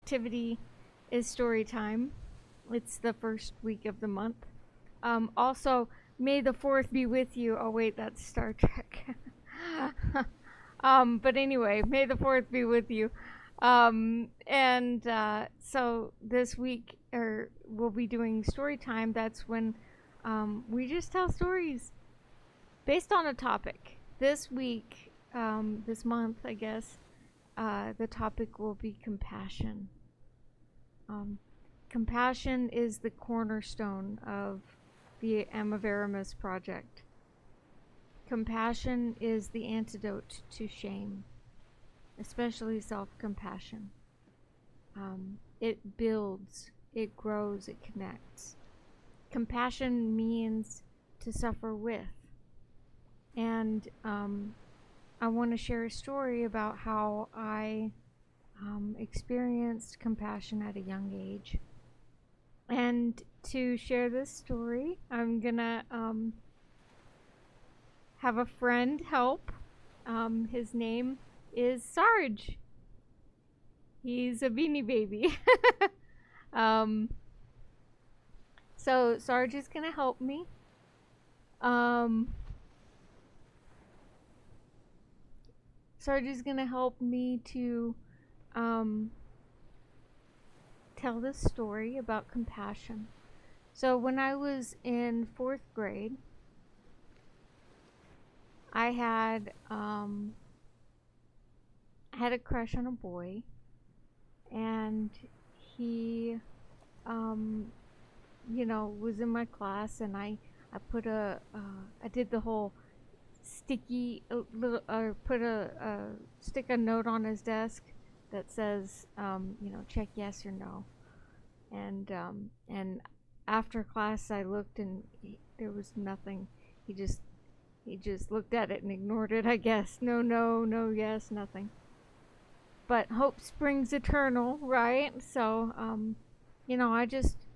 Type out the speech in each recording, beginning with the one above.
activity is Storytime. It's the first week of the month. Also, May the 4th be with you. Oh, wait, that's Star Trek. But anyway, May the 4th be with you. So this week, we'll be doing story time. That's when we just tell stories based on a topic. This week, this month, I guess, the topic will be compassion. Compassion is the cornerstone of the Amaveramus project. Compassion is the antidote to shame, especially self-compassion. It builds, it grows, it connects. Compassion means to suffer with. And I want to share a story about how I experienced compassion at a young age. And to share this story, I'm gonna have a friend help. His name is Sarge. He's a beanie baby. So Sarge is gonna help me. Sarge is gonna help me to tell this story about compassion. So when I was in 4th grade, I had a crush on a boy, and he was in my class, and I did the whole sticky stick a note on his desk that says check yes or no, and after class I looked, and there was nothing. He just looked at it and ignored it, I guess. No, yes, nothing. But hope springs eternal, right? So I just,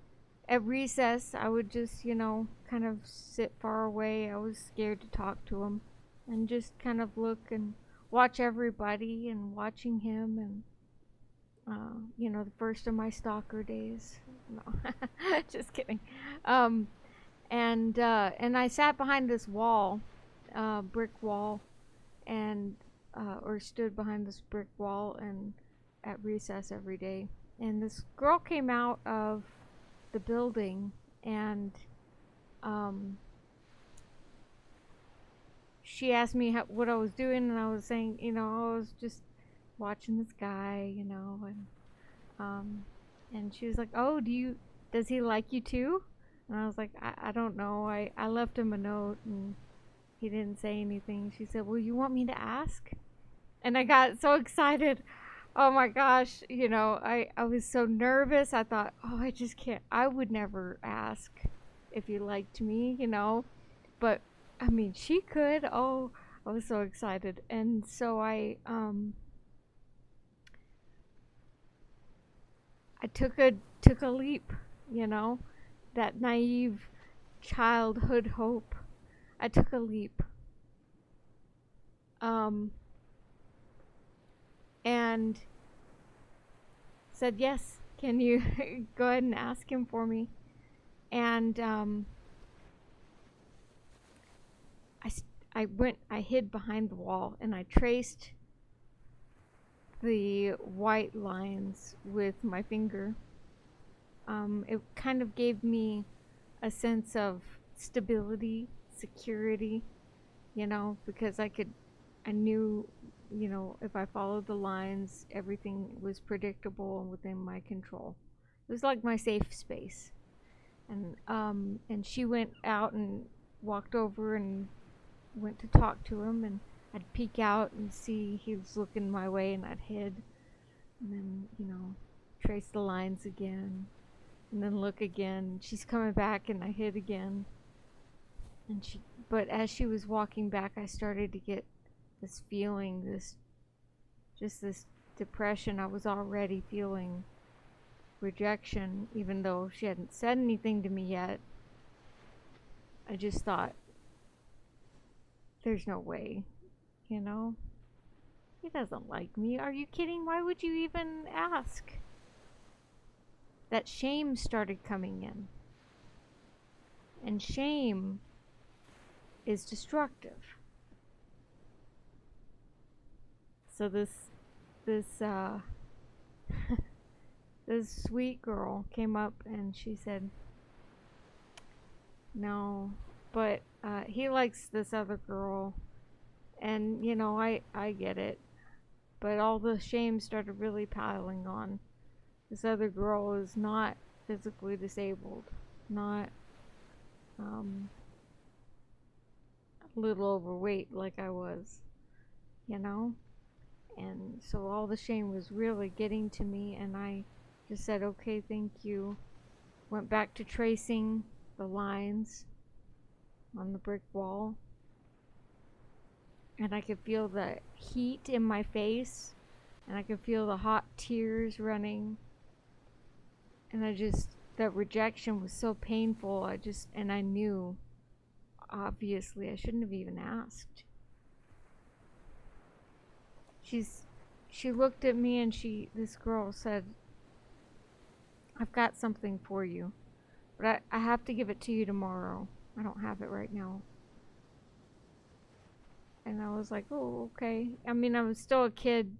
at recess, I would just kind of sit far away. I was scared to talk to him, and just kind of look and watch everybody, and watching him, and the first of my stalker days. No, just kidding. And I sat behind this wall, brick wall, and or stood behind this brick wall, and at recess every day. And this girl came out of the building, and she asked me what I was doing, and I was saying, I was just watching this guy, and she was like, "Oh, does he like you too?" And I was like, I don't know. I left him a note, and he didn't say anything. She said, "Well, you want me to ask?" And I got so excited. Oh my gosh, I was so nervous. I thought, oh, I just can't. I would never ask if he liked me, But I mean, she could. Oh, I was so excited. And so I took a leap, that naive childhood hope. I took a leap. And said, "Yes, can you go ahead and ask him for me?" And I hid behind the wall, and I traced the white lines with my finger. It kind of gave me a sense of stability, security, because I knew, if I followed the lines, everything was predictable and within my control. It was like my safe space. And she went out and walked over and went to talk to him, and I'd peek out and see he was looking my way, and I'd hid, and then, trace the lines again, and then look again. She's coming back, and I hid again. But as she was walking back, I started to get this feeling, this depression. I was already feeling rejection, even though she hadn't said anything to me yet. I just thought, there's no way, he doesn't like me. Are you kidding? Why would you even ask? that shame started coming in. And shame is destructive. So this this sweet girl came up and she said, "No, but he likes this other girl, and I get it, but all the shame started really piling on. This other girl is not physically disabled, not a little overweight like I was, you know." And so all the shame was really getting to me, and I just said, "Okay, thank you." Went back to tracing the lines on the brick wall, and I could feel the heat in my face, and I could feel the hot tears running, and that rejection was so painful. And I knew, obviously, I shouldn't have even asked. She looked at me and this girl said, "I've got something for you, but I have to give it to you tomorrow. I don't have it right now." And I was like, "Oh, okay." I mean, I was still a kid.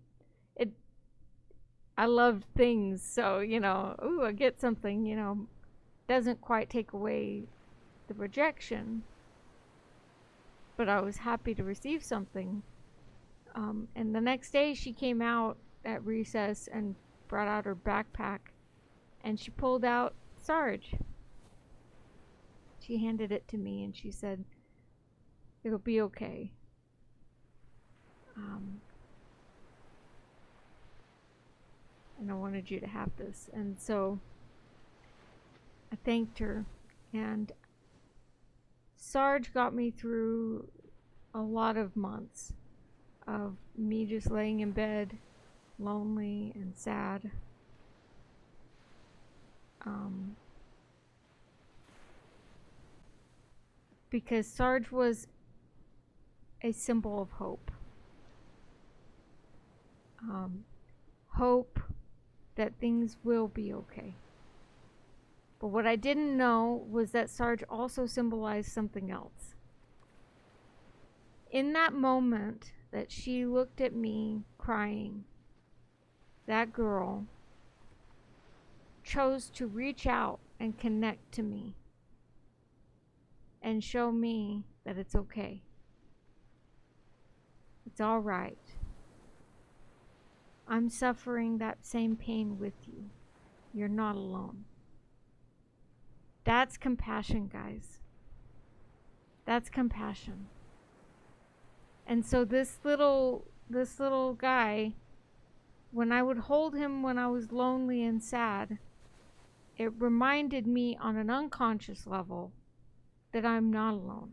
I loved things, so ooh, I get something, doesn't quite take away the rejection, but I was happy to receive something. And the next day she came out at recess and brought out her backpack, and she pulled out Sarge. She handed it to me and she said, "It'll be okay. And I wanted you to have this." And so I thanked her, and Sarge got me through a lot of months of me just laying in bed, lonely and sad. Because Sarge was a symbol of hope. Hope that things will be okay. But what I didn't know was that Sarge also symbolized something else. In that moment that she looked at me crying, that girl chose to reach out and connect to me and show me that it's okay. It's all right. I'm suffering that same pain with you. You're not alone. That's compassion, guys. That's compassion. And so this little guy, when I would hold him when I was lonely and sad, it reminded me on an unconscious level that I'm not alone,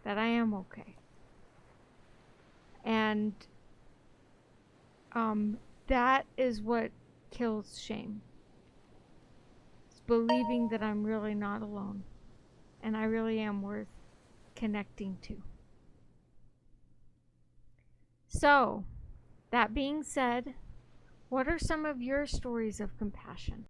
that I am okay. And that is what kills shame. It's believing that I'm really not alone, and I really am worth connecting to. So, that being said, what are some of your stories of compassion?